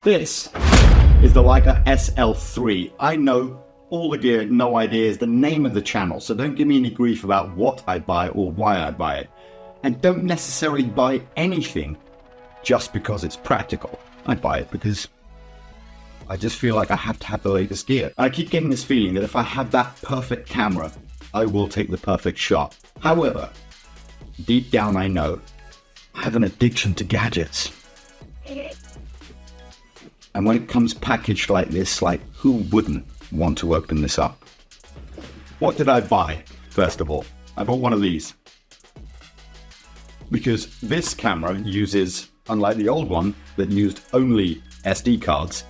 This is the Leica SL3. I know all the gear, no idea is the name of the channel, so don't give me any grief about what I buy or why I buy it. And don't necessarily buy anything just because it's practical. I buy it because I just feel like I have to have the latest gear. I keep getting this feeling that if I have that perfect camera, I will take the perfect shot. However, deep down I know I have an addiction to gadgets. And when it comes packaged like this, like, who wouldn't want to open this up? What did I buy, first of all? I bought one of these. Because this camera uses, unlike the old one that used only SD cards,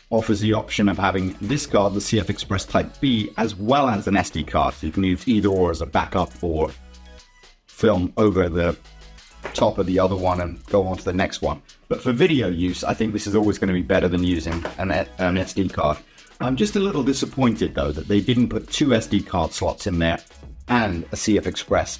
offers the option of having this card, the CF Express Type B, as well as an SD card. So you can use either or as a backup or film over the top of the other one and go on to the next one. But for video use, I think this is always going to be better than using an SD card. I'm just a little disappointed though that they didn't put two SD card slots in there and a CF Express.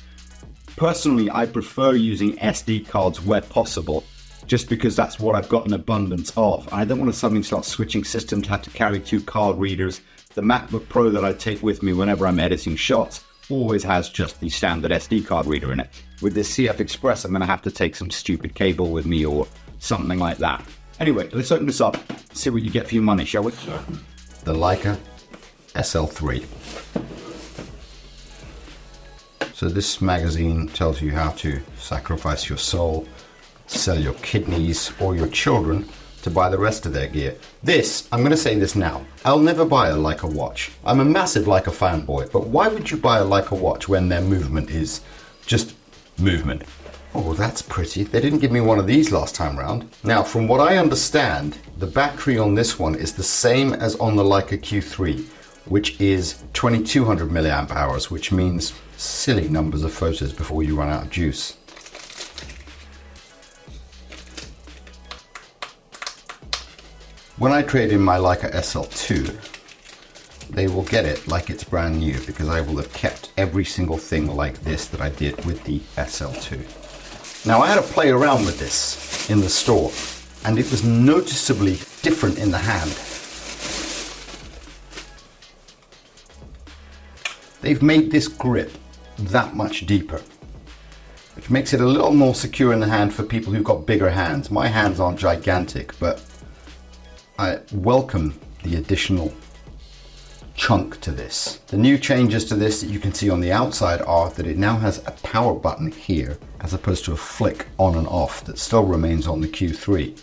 Personally, I prefer using SD cards where possible, just because that's what I've got an abundance of. I don't want to suddenly start switching systems to have to carry two card readers. The MacBook Pro that I take with me whenever I'm editing shots always has just the standard SD card reader in it. With this CF Express, I'm going to have to take some stupid cable with me or something like that. Anyway, let's open this up, see what you get for your money, shall we? The Leica SL3. So this magazine tells you how to sacrifice your soul, sell your kidneys or your children to buy the rest of their gear. This, I'm going to say this now, I'll never buy a Leica watch. I'm a massive Leica fanboy, but why would you buy a Leica watch when their movement is just movement? Oh, that's pretty. They didn't give me one of these last time round. Now, from what I understand, the battery on this one is the same as on the Leica Q3, which is 2200 milliamp hours, which means silly numbers of photos before you run out of juice. When I trade in my Leica SL2, they will get it like it's brand new because I will have kept every single thing like this that I did with the SL2. Now, I had to play around with this in the store and it was noticeably different in the hand. They've made this grip that much deeper, which makes it a little more secure in the hand for people who've got bigger hands. My hands aren't gigantic, but I welcome the additional chunk to this. The new changes to this that you can see on the outside are that it now has a power button here as opposed to a flick on and off that still remains on the Q3.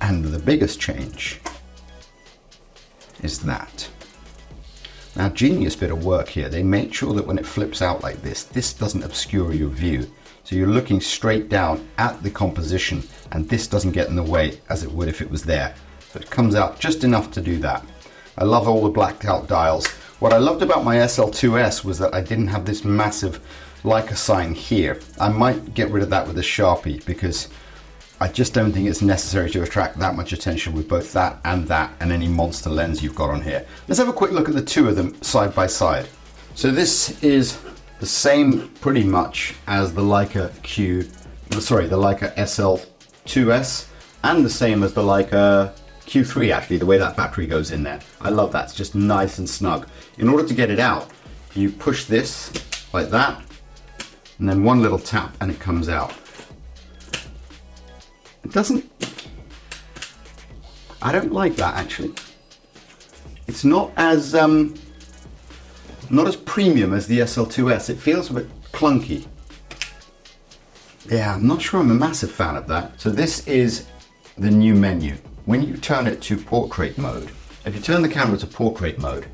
And the biggest change is that. Now, genius bit of work here. They make sure that when it flips out like this, this doesn't obscure your view. So you're looking straight down at the composition and this doesn't get in the way as it would if it was there. So it comes out just enough to do that. I love all the blacked out dials. What I loved about my SL2s was that I didn't have this massive Leica sign here. I might get rid of that with a Sharpie because I just don't think it's necessary to attract that much attention with both that and any monster lens you've got on here. Let's have a quick look at the two of them side by side. So this is the same pretty much as the Leica the Leica SL2s and the same as the Leica Q3 actually, the way that battery goes in there. I love that, it's just nice and snug. In order to get it out, you push this like that and then one little tap and it comes out. It doesn't, I don't like that actually. It's not as premium as the SL2s. It feels a bit clunky. Yeah, I'm not sure I'm a massive fan of that. So this is the new menu. When you turn it to portrait mode, if you turn the camera to portrait mode,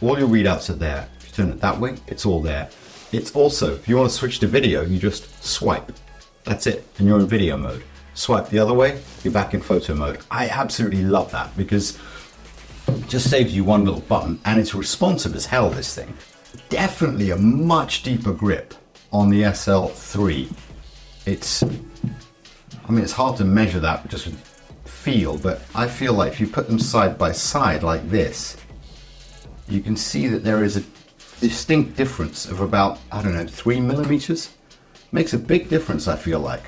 all your readouts are there. If you turn it that way, it's all there. It's also, if you want to switch to video, you just swipe. That's it, and you're in video mode. Swipe the other way, you're back in photo mode. I absolutely love that because it just saves you one little button and it's responsive as hell, this thing. Definitely a much deeper grip on the SL3. It's hard to measure that just with feel, but I feel like if you put them side by side like this, you can see that there is a distinct difference of about, I don't know, 3 millimeters. Makes a big difference, I feel like.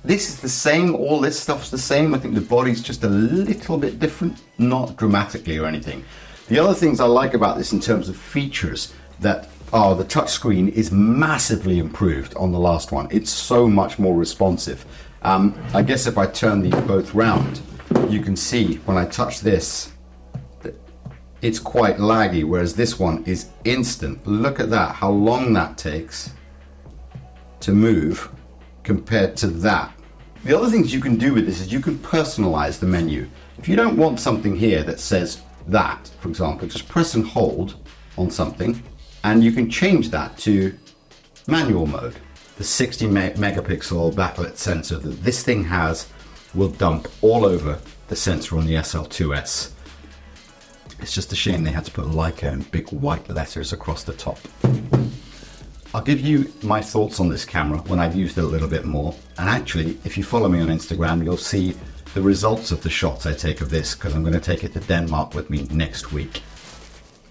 This is the same, all this stuff's the same. I think the body's just a little bit different, not dramatically or anything. The other things I like about this in terms of features that are the touchscreen is massively improved on the last one. It's so much more responsive. I guess if I turn these both round, you can see when I touch this, it's quite laggy, whereas this one is instant. Look at that, how long that takes to move compared to that. The other things you can do with this is you can personalize the menu. If you don't want something here that says that, for example, just press and hold on something and you can change that to manual mode. The 60 megapixel backlit sensor that this thing has will dump all over the sensor on the SL2s. It's just a shame they had to put Leica in big white letters across the top. I'll give you my thoughts on this camera when I've used it a little bit more. And actually, if you follow me on Instagram, you'll see the results of the shots I take of this, because I'm going to take it to Denmark with me next week.